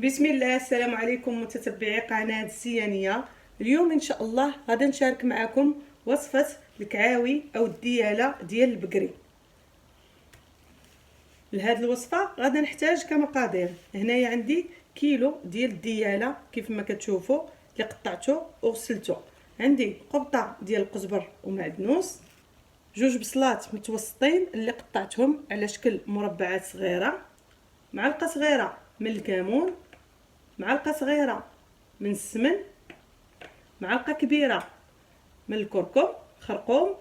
بسم الله. السلام عليكم متتبعي قناة السيانية. اليوم ان شاء الله غادي نشارك معكم وصفة الكعاوي او الديالة ديال البقري. لهاد الوصفة غادي نحتاج كمقادير. هنايا عندي كيلو ديال الديالة كيف ما كتشوفوا اللي قطعته وغسلته. عندي قبطة ديال القزبر ومعدنوس، جوج بصلات متوسطين اللي قطعتهم على شكل مربعات صغيرة، معلقة صغيرة من الكمون، معلقة صغيرة من السمن، معلقة كبيرة من الكركم خرقوم،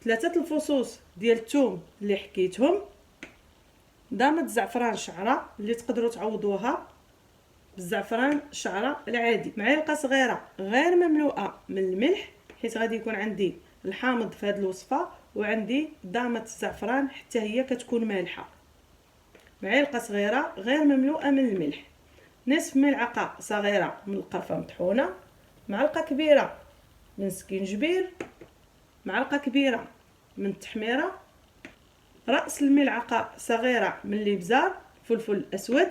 3 الفصوص ديال الثوم اللي حكيتهم، دامة زعفران شعرة اللي تقدروا تعوضوها بالزعفران شعرة العادي، معلقة صغيرة غير مملوءة من الملح حيت غادي يكون عندي الحامض في هذه الوصفة، وعندي دامة الزعفران حتى هي كتكون مالحة، معلقة صغيرة غير مملوءة من الملح، نصف ملعقة صغيرة من القرفة مطحونة، معلقة كبيرة من سكينجبير، معلقة كبيرة من التحميرة، رأس الملعقة صغيرة من الابزار فلفل الأسود،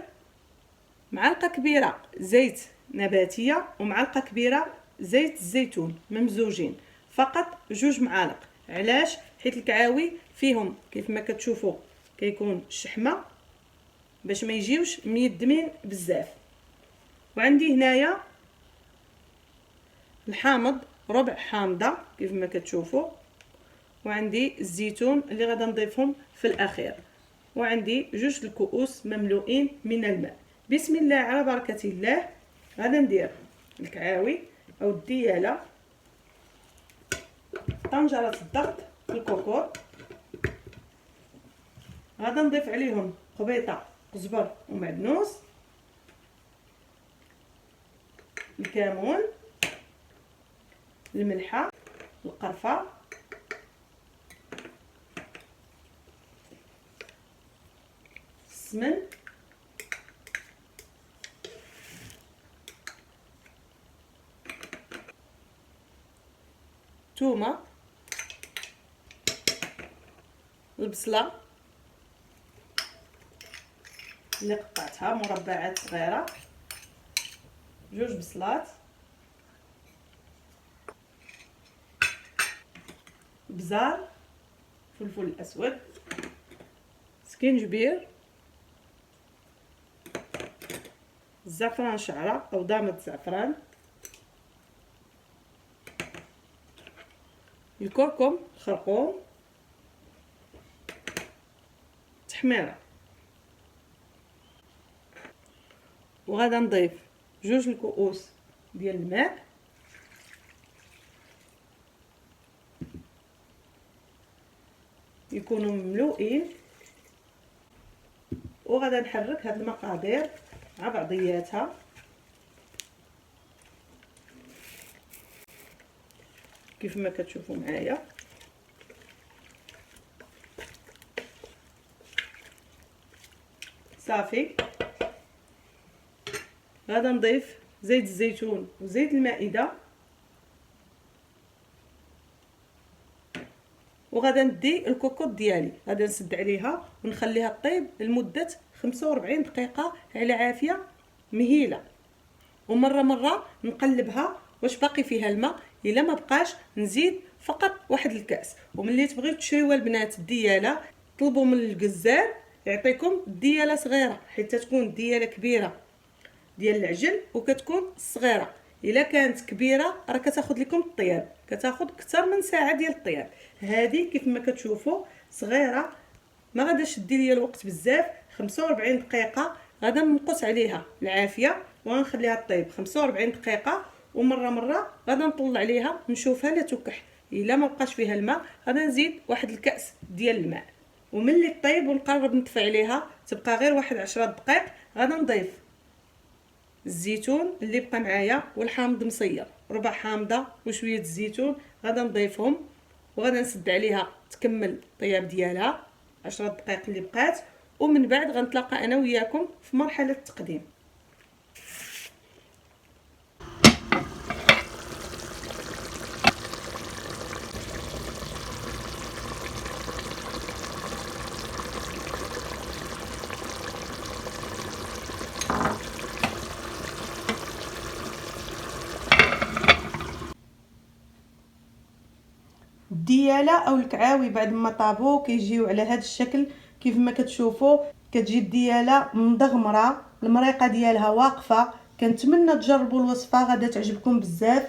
معلقة كبيرة زيت نباتية، ومعلقة كبيرة زيت الزيتون ممزوجين، فقط 2 معالق. علاش؟ حيت الكعاوي فيهم كيف ما كتشوفوا كيكون الشحمة باش ما يجيوش ميدمين بزاف. وعندي هنايا الحامض ربع حامضة كيف ما كتشوفوا، وعندي الزيتون اللي غادا نضيفهم في الاخير، وعندي 2 الكؤوس مملوئين من الماء. بسم الله على بركة الله. غادا ندير الكعاوي او الديالة، طنجرة الضغط الكوكور، غادا نضيف عليهم قبيطة قزبر ومعدنوس، الكمون، الملحة، القرفة، السمن، الثومة، البصلة اللي قطعتها مربعات صغيرة، 2 بصلات، بزار، فلفل الاسود، سكينجبير، الزعفران شعرة او دامة الزعفران، الكركم خرقوم، تحميرة. وغادا نضيف 2 الكؤوس ديال الماء، يكونوا مملوئين، وغادا نحرك هاد المقادير مع بعضياتها كيف ما كتشوفوا معايا. صافي. غادا نضيف زيت الزيتون وزيت المائدة، وغادا ندي الكوكوط ديالي غادا نسد عليها ونخليها طيب لمده 45 دقيقه على عافيه مهيله، ومره مره نقلبها واش باقي فيها الماء، الا ما بقاش نزيد فقط 1 الكاس. وملي تبغيو تشريوها البنات الدياله طلبوا من الجزار يعطيكم دياله صغيره، حيت تكون الدياله كبيره ديال العجل وكتكون صغيره، الا كانت كبيره راه كتاخذ لكم الطياب، كتاخذ اكثر من ساعه ديال الطياب. هذه كيف ما كتشوفوا صغيره ما غاداش دير ليا الوقت بزاف، 45 دقيقه غادا ننقص عليها العافيه ونخليها طيب 45 دقيقه، ومره مره غادا نطلع عليها نشوفها لا تكح. الا ما بقاش فيها الماء غادا نزيد 1 الكاس ديال الماء، وملي طيب ونقرب نطفي عليها تبقى غير 10 دقائق، غادا نضيف الزيتون اللي بقى معايا والحامض مصير، ربع حامضه وشويه الزيتون غادا نضيفهم، وغادا نسد عليها تكمل الطياب ديالها 10 دقائق اللي بقات، ومن بعد غنتلاقى انا وياكم في مرحله التقديم. الدياله او الكعاوي بعد ما طابو كيجيو على هذا الشكل كيف ما كتشوفوا. كتجي الدياله مدغمره، المريقه ديالها واقفه. كنتمنى تجربوا الوصفه، غادا تعجبكم بزاف.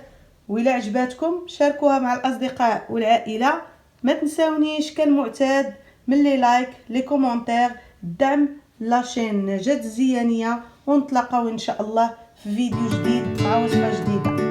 وإلا عجباتكم شاركوها مع الاصدقاء والعائله. ما تنساونيش كالمعتاد من لي لايك لي كومونتير، دعم لاشين نجاة الزيانيه. ونتلاقاو ان شاء الله في فيديو جديد مع وصفه جديده.